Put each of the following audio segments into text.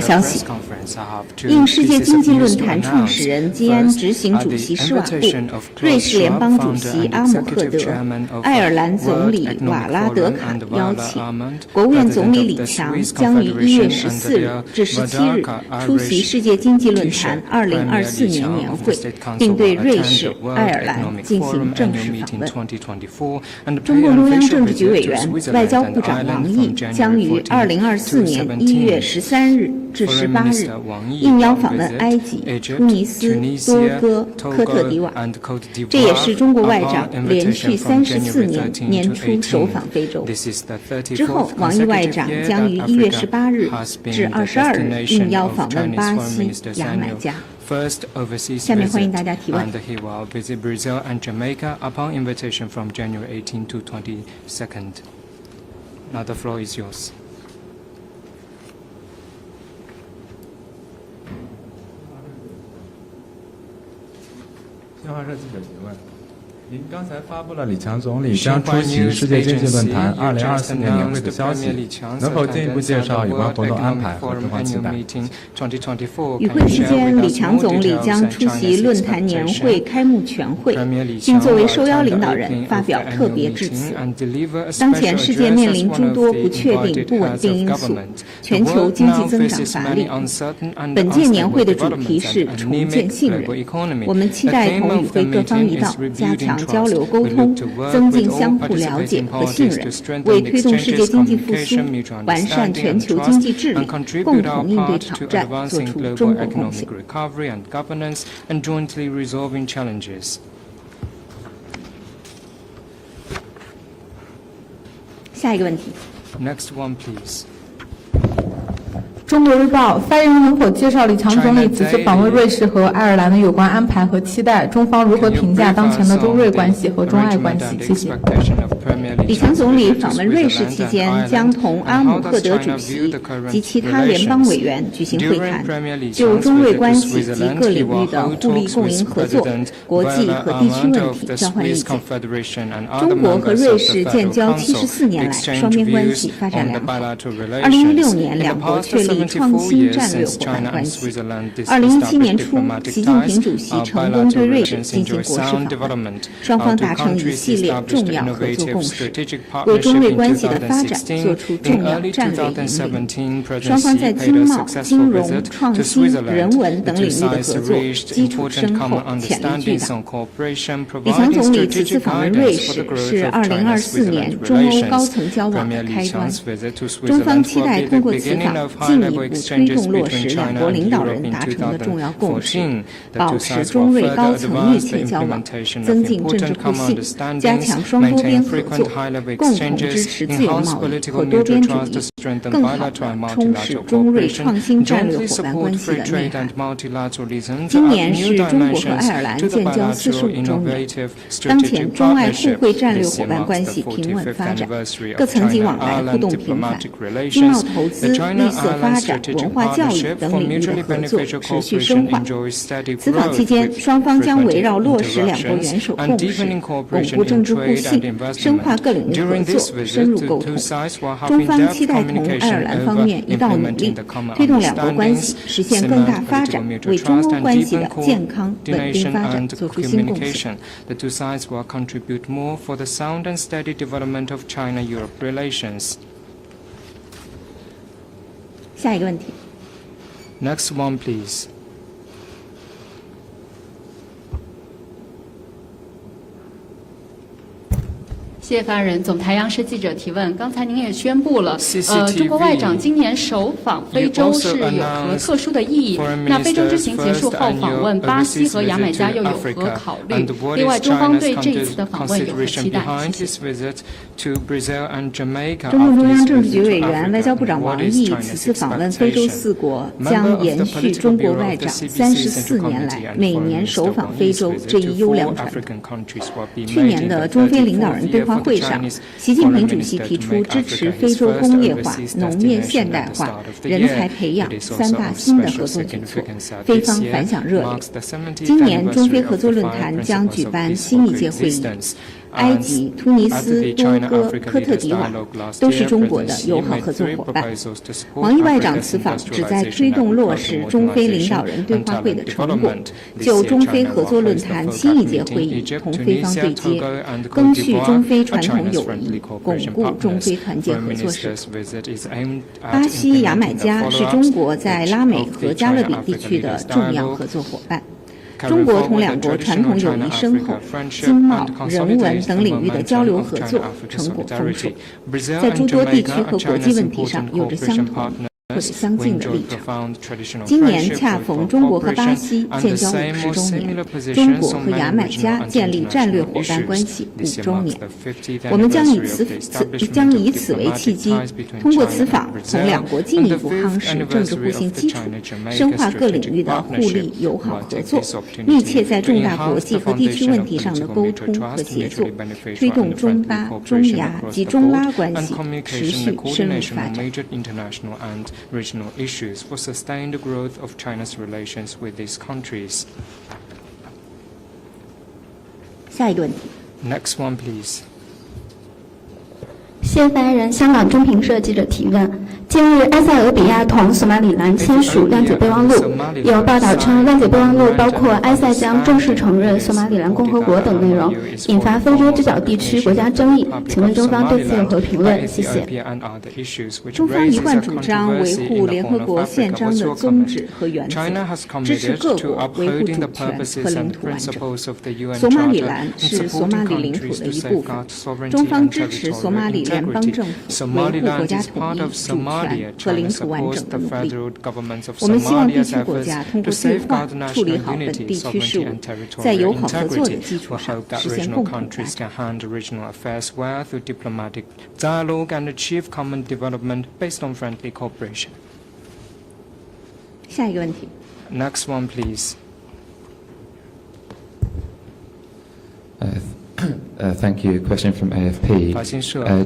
消息，应世界经济论坛创始人兼执行主席施瓦布、瑞士联邦主席阿姆赫德、爱尔兰总理瓦拉德卡的邀请，国务院总理李强将于1月14日至17日出席世界经济论坛2024年年会，并对瑞士、爱尔兰进行正式访问。中共中央政治局委员、外交部长王毅将于2024年1月13日至18日应邀访问埃及、突尼斯、多哥、科特迪瓦，这也是中国外长连续34年年初首访非洲。之后，王毅外长将于1月18日至22日应邀访问巴西、牙买加。下面欢迎大家提问。And he will visit Brazil and Jamaica upon invitation from January 18 to 22nd. Now the floor is yours. 新华社记者提问：您刚才发布了李强总理将出席世界经济论坛2024年年会的消息，能否进一步介绍有关活动安排和中方期待？与会期间，李强总理将出席论坛年会开幕全会，并作为受邀领导人发表特别致辞。当前世界面临诸多不确定、不稳定因素，全球经济增长乏力。本届年会的主题是重建信任，我们期待同与会各方一道，加强交流沟通，增进相互了解和信任，为推动世界经济复苏、完善全球经济治理、共同应对挑战做出中国贡献。下一个问题。Next one, please. 中国日报发言人能否介绍李强总理此次访问瑞士和爱尔兰的有关安排和期待？中方如何评价当前的中瑞关系和中爱关系？谢谢。李强总理访问瑞士期间，将同阿姆赫德主席及其他联邦委员举行会谈，就中瑞关系及各领域的互利共赢合作、国际和地区问题交换意见。中国和瑞士建交74年来，双边关系发展良好。2016年，两国确立创新战略伙伴关系。2017年初，习近平主席成功对瑞士进行国事访问，双方达成一系列重要合作共识，为中瑞关系的发展做出重要战略引领。双方在经贸、金融、创新、人文等领域的合作基础深厚，潜力巨大。李强总理此次访问瑞士是2024年中欧高层交往的开端，中方期待通过此访进一步推动落实两国领导人达成的重要共识，保持中瑞高层密切交往，增进政治互信，加强双多边合作，共同支持自由贸易和多边主义，更好地充实中瑞创新战略伙伴关系的内涵。今年是中国和爱尔兰建交45周年，当前中爱互惠战略伙伴关系平稳发展，各层级往来互动频繁，经贸投资、绿色发展、文化教育等领域的合作持续深化。此访期间，双方将围绕落实两国元首共识，巩固政治互信，深化各领域合作，深入沟通。中方期待同爱尔兰方面一道努力，推动两国关系实现更大发展，为中欧关系的健康稳定发展做出新贡献。The two sides will contribute more for the sound and steady development of China-Europe relations. 下一个问题。Next one, please. 谢谢发言人。总台央视记者提问：刚才您也宣布了，中国外长今年首访非洲是有何特殊的意义？那非洲之行结束后访问巴西和牙买加又有何考虑？另外，中方对这次的访问有何期待？谢谢。中共中央政治局委员、外交部长王毅此次访问非洲4国，将延续中国外长34年来每年首访非洲这一优良传统。去年的中非领导人对话会上，习近平主席提出支持非洲工业化、农业现代化、人才培养3大新的合作举措，非方反响热烈。今年中非合作论坛将举办新一届会议。埃及、突尼斯、多哥、科特迪瓦都是中国的友好合作伙伴。王毅外长此访旨在推动落实中非领导人对话会的成果，就中非合作论坛新一届会议同非方对接，更续中非传统友谊，巩固中非团结合作势头。巴西、牙买加是中国在拉美和加勒比地区的重要合作伙伴。中国同两国传统友谊深厚，经贸、人文等领域的交流合作成果丰硕，在诸多地区和国际问题上有着相同或者相近的立场。今年恰逢中国和巴西建交50周年，中国和牙买加建立战略伙伴关系5周年。我们将以此为契机，通过此访同两国进一步夯实政治互信基础，深化各领域的互利友好合作，密切在重大国际和地区问题上的沟通和协作，推动中巴、中亚及中拉关系持续深入发展。regional issues for sustained growth of China's relations with these countries. 下一个问题。 Next one, please. 谢发言人，香港中评社记者提问：近日，埃塞俄比亚同索马里兰签署谅解备忘录，有报道称谅解备忘录包括埃塞将正式承认索马里兰共和国等内容，引发非洲之角地区国家争议。请问中方对此有何评论？谢谢。中方一贯主张维护联合国宪章的宗旨和原则，支持各国维护主权和领土完整。索马里兰是索马里领土的一部分，中方支持索马里联邦政府维护国家统一、主权和领土完整的努力。我们希望地区国家通过对话处理好本地区事务，在友好合作的基础上实现共同发展。下一个问题。 Next one, please. Thank you. A question from AFP.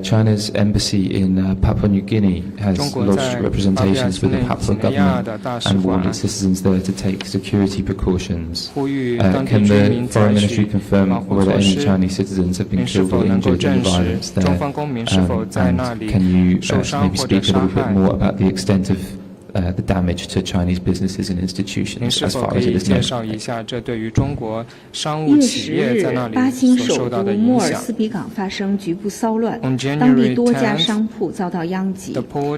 China's embassy in Papua New Guinea has lodged representations with the Papua government and warned its citizens there to take security precautions. Can the Foreign Ministry confirm whether any Chinese citizens have been killed or injured in the violence there? And can you maybe speak a little bit more about the extent of the damage to Chinese businesses and institutions as far as it is known? 1月10日，巴新首都莫尔斯比港发生局部骚乱，当地多家商铺遭到殃及，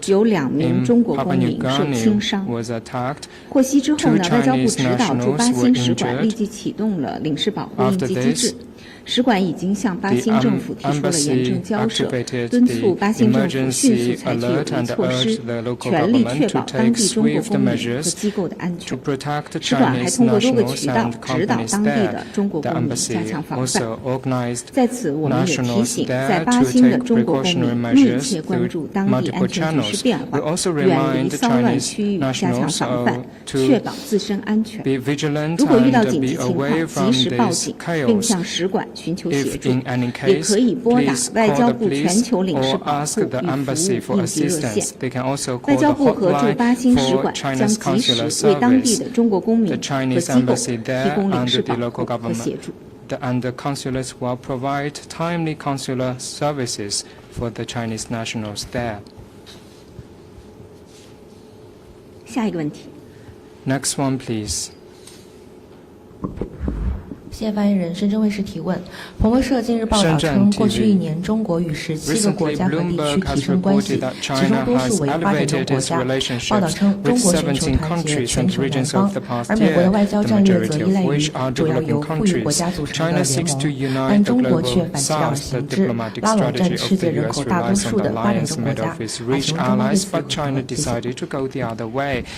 有2名中国公民受轻伤。获悉之后呢，外交部指导驻巴新使馆立即启动了领事保护应急机制。 使馆已经向巴新政府提出了严正交涉，敦促巴新政府迅速采取有力措施，全力确保当地中国公民和机构的安全。使馆还通过多个渠道指导当地的中国公民加强防范。在此，我们也提醒在巴新的中国公民密切关注当地安全局势变化，远离骚乱区域，加强防范，确保自身安全。如果遇到紧急情况，及时报警，并向使馆 寻求协助，也可以拨打外交部全球领事保护与服务应急热线。外交部和驻巴新使馆将及时为当地的中国公民和机构提供领事保护和协助。And the consulates will provide timely consular services for the Chinese nationals there. 下一个问题。 Next one, please. 谢发言人，深圳卫视提问：彭博社近日报道称，过去1年，中国与17个国家和地区提升关系，其中多数为发展中国家。报道称，中国寻求团结全球南方，而美国的外交战略则依赖于主要由富裕国家组成的联盟，但中国却反其道而行之，拉拢占世界人口大多数的发展中国家。而请问中方对此有何看法？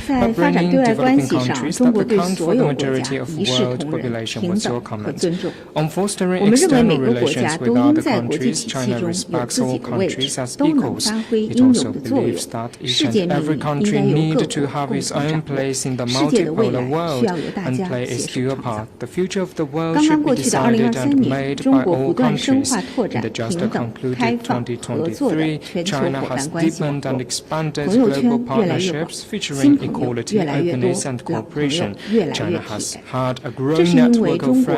在发展对外关系上，中国对所有国家一视同仁、平等 和尊重。我们认为每个国家都应在国际体系中有自己的位置，都能发挥应有的作用。世界命运应该由各国共同掌握，世界的未来需要由大家携手创造。刚刚过去的2023年，中国不断深化拓展平等、开放、合作的全球伙伴关系网络，朋友圈越来越广，新朋友越来越多，老朋友越来越体面。这是因为中国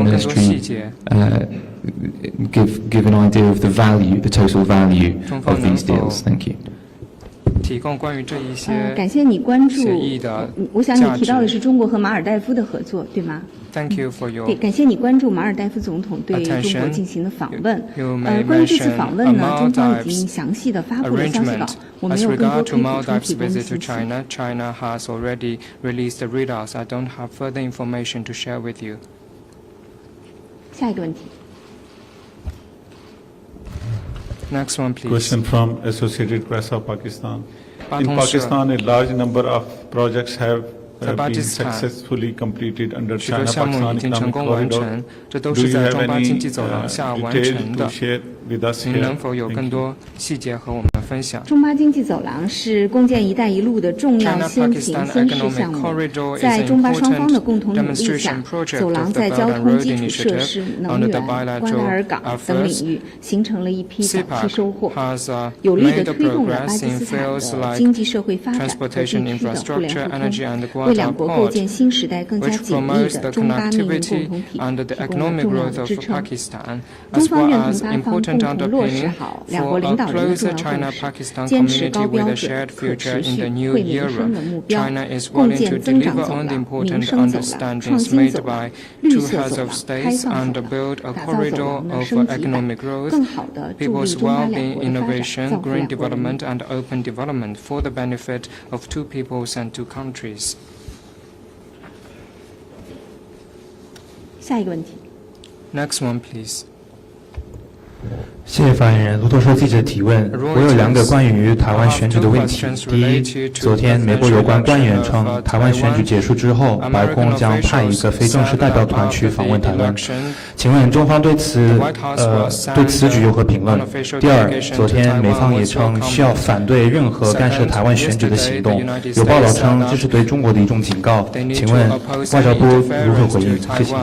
Foreign Ministry give an idea of the value, the total value of these deals? Thank you. 提供关于这一些感谢你关注协议的我想你提到的是中国和马尔代夫的合作，对吗？ Thank you for your 对，感谢你关注马尔代夫总统对中国进行的访问。关于这次访问呢，中方已经详细的发布了消息稿，我没有更多可以补充提供的信息。 China has already released the readouts. I don't have further information to share with you. 下一个问题。Next one, please. Question from Associated Press of Pakistan. In 巴通社 Pakistan, a large number of projects have 在巴 been 基斯坦 successfully completed under 许多项目 China-Pakistan 已经成 economic 功完 corridor. 成，这都 Do 是 you 在 have 中巴 any 经济走廊下完 detail 成 to 的。 share with us 您 here? 能否有 Thank 更 you. 多细节和我们分享？中巴经济走廊是共建“一带一路”的重要先行先试项目，在中巴双方的共同努力下，走廊在交通基础设施、能源、关达尔港等领域形成了一批早期收获，有力地推动了巴基斯坦的经济社会发展和地区的互联互通，为两国构建新时代更加紧密的中巴命运共同体提供了重要的支撑。中方愿同巴方共同落实好两国领导人的重要共识，坚持高标准、可持续、惠民生的目标，共建增长走廊、民生走廊、创新走廊、绿色走廊、开放走廊，打造走廊的升级版，更好地助力中巴两国的发展，造福两国人民。 and open development for the benefit of two peoples and two countries. 下一个问题。 Next one, please. 谢谢发言人。路透社记者提问：我有2个关于台湾选举的问题。第一，昨天美国有关官员称，台湾选举结束之后，白宫将派一个非正式代表团去访问台湾。请问中方对此举有何评论？第二，昨天美方也称需要反对任何干涉台湾选举的行动，有报道称这是对中国的一种警告。请问外交部如何回应？谢谢。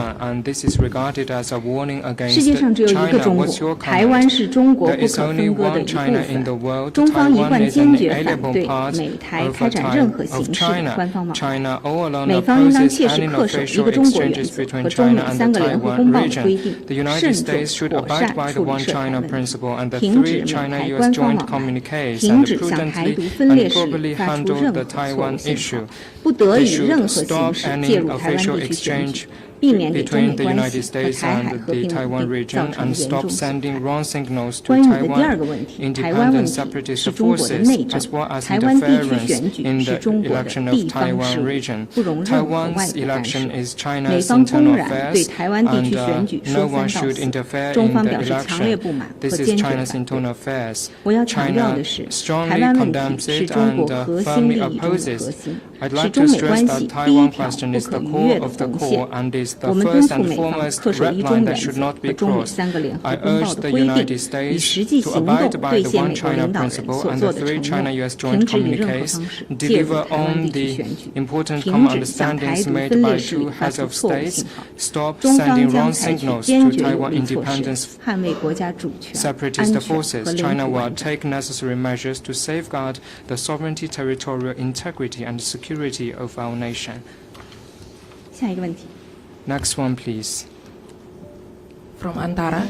世界上只有一个中国，台湾是中国不可分割的一部分。中方一贯坚决反对美台开展任何形式的官方往来。美方应当切实恪守一个中国原则和中美3个联合公报的规定，慎重妥善处理涉台问题，停止美台官方往来，停止向台独分裂势力发出任何错误信号，不得以任何形式介入台湾地区选举。 避免给中美关系和台海和平稳定造成严重损害。关于你的第2个问题，台湾问题是中国的内政，台湾地区选举是中国的地方事务，不容任何外国干涉。美方公然对台湾地区选举说三道四，中方表示强烈不满和坚决反对。我要强调的是，台湾问题是中国核心利益中的核心，是中美关系第一条不可逾越的红线。 我们敦促美方恪守一中原则和中美3个联合公报的规定，以实际行动兑现美国领导人所做的承诺，停止以任何方式介入台湾地区选举，停止向台独分裂势力发出错误信号。中方将采取坚决有力措施，捍卫国家主权、安全和领土完整。 下一个问题。 Next one, please. From Antara,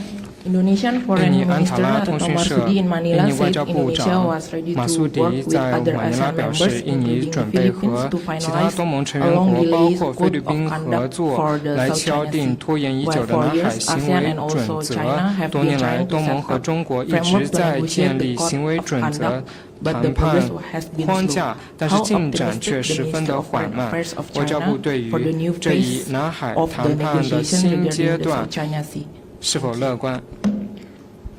Indonesian Foreign 印尼安塔 Minister 拉通 Retno 讯社， Marsudi in 印 Manila 尼外 said 交部 Indonesia 长 was ready 马 to 苏 work 迪 with 在 other 马尼拉 ASEAN 表 members, 示，印尼 including 准备 Philippines, 和 to 其他 finalize 东盟成 a 员 long 国，包 delays 括菲律 code of 宾合 conduct 作， for the 来 South 敲 China 定 Sea. 拖延已久 While 的 for 南海 years, 行 ASEAN 为 and 准 also 则。 China have 多 been 年来， trying 东 to 盟 set 和 up 中国一 framework 直 to 在 negotiate 建 the 立 code 行为 of 准则 conduct, but 谈 the 判 progress has been 框 slow. 架，但是 How 进展 optimistic 却 the 十分 Minister 的 of 缓 Foreign 慢。 Affairs of 外交部 China 对 for the 于 new 这一 phase 南海 of the 谈判的 negotiation 新 regarding 阶 the 段 South China Sea. 是否乐观？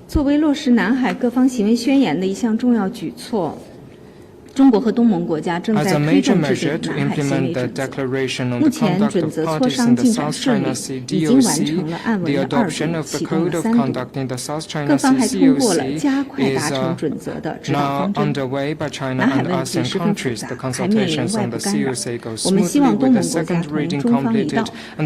作为落实南海各方行为宣言的一项重要举措，中国和东盟国家正在推动制定南海行为准则。目前准则磋商进展顺利，已经完成了案文的2读，启动了3读。各方还通过了加快达成准则的指导方针。南海问题十分复杂，还面临外部干扰。我们希望东盟国家同中方一道，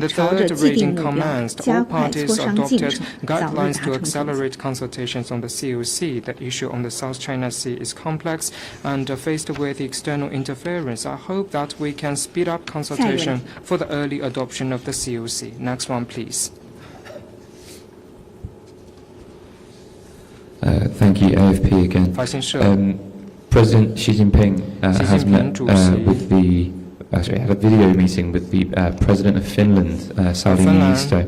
朝着既定目标加快磋商进程，早日达成准则。 consultations on the COC. The issue on the South China Sea is complex, and faced with external interference, I hope that we can speed up consultation for the early adoption of the COC. Next one, please. Thank you, AFP again. President Xi Jinping has met with the had a video meeting with the President of Finland, Sauli Niinisto.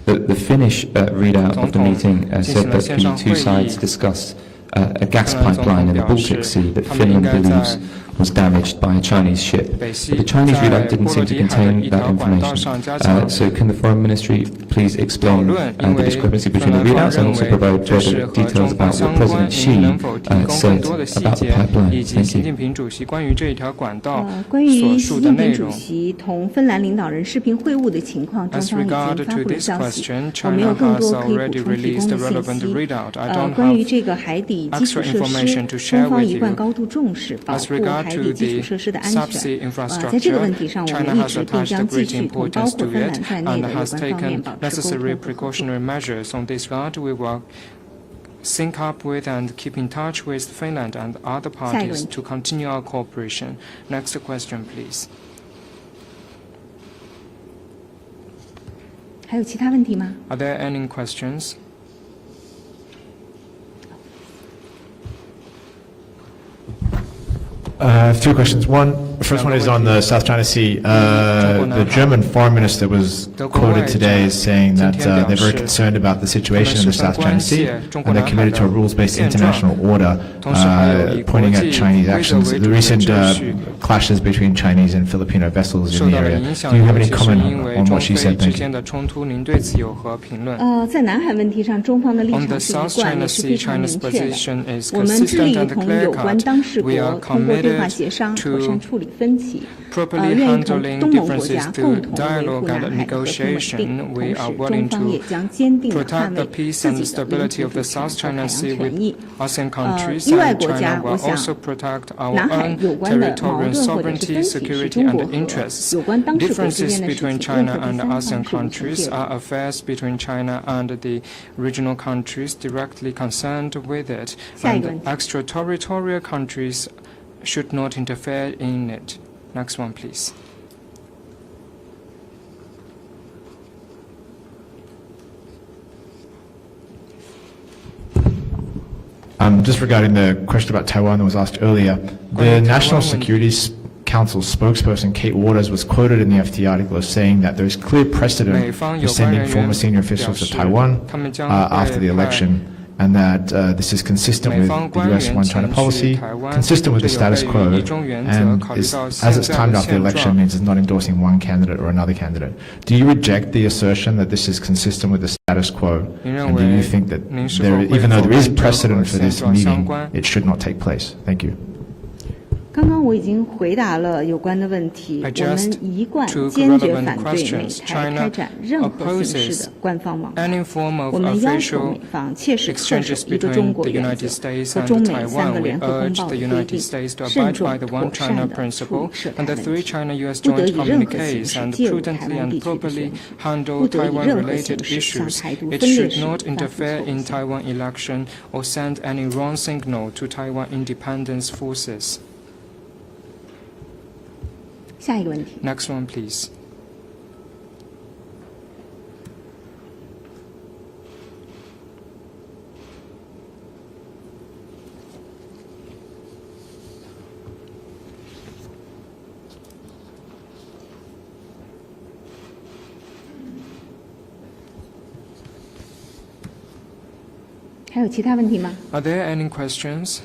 The Finnish readout of the meeting said that the two sides discussed a gas pipeline in the Baltic Sea that Finland believes was damaged by a Chinese ship. But the Chinese readout didn't seem to contain that information. So can the Foreign Ministry please explain the discrepancy between the readouts and also provide further details about what President Xi said about the pipeline? Thank you. 关于习近平主席同芬兰领导人视频会晤的情况，中方已经发布了消息。我没有更多可以补充提供的信息。关于这个海底基础设施，中方一贯高度重视保护海底基础设施的安全。在这个问题上，我们一直并将继续同包括芬兰在内的有关方面保持沟通。sync up with and keep in touch with Finland and other parties to continue our cooperation. Next question, please. 还有其他问题吗？ Are there any questions? Two questions. First one is on the South China Sea. The German foreign minister was quoted today as saying that they're very concerned about the situation in the South China Sea and they're committed to a rules-based international order, pointing at Chinese actions. The recent clashes between Chinese and Filipino vessels in the area. Do you have any comment on what she said? Thank you. 在南海问题上，中方的立场是一贯也是非常明确的。我们致力于同有关当事国通过对话协商妥善处理分歧，愿意同东盟国家共同维护南海和平稳定。同时，中方也将坚定地捍卫自己的领土主权和海洋权益。域外国家，我想，南海有关的矛盾或者是分歧是中国和有关当事国之间的事情，任何第三方是无从介入。 affairs between China and the regional countries directly concerned with it, 下一个 and extraterritorial countries should not interfere in it. Next one, please. Just regarding the question about Taiwan that was asked earlier, the National Security Council spokesperson Kate Waters was quoted in the FT article as saying that there is clear precedent for sending former senior officials to Taiwan after the election, and that this is consistent with the US one-China policy, consistent with the status quo, and as it's timed after the election means it's not endorsing one candidate or another candidate. Do you reject the assertion that this is consistent with the status quo, and do you think that even though there is precedent for this meeting, it should not take place? Thank you. 刚刚我已经回答了有关的问题。我们一贯坚决反对美台开展任何形式的官方网谈。我们要求美方切实恪守一个中国原则和中美3个联合公报的规定，慎重妥善地处理涉台问题，不得以任何形式介入台湾地区的选举，不得以任何形式向台独分裂势力发出投降。下一个问题。 Next one, please. 还有其他问题吗？ Are there any questions?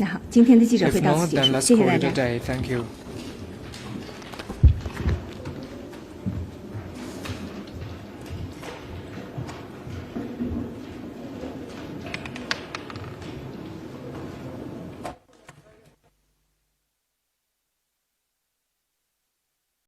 那好，今天的记者会到此结束，谢谢大家。Thank you.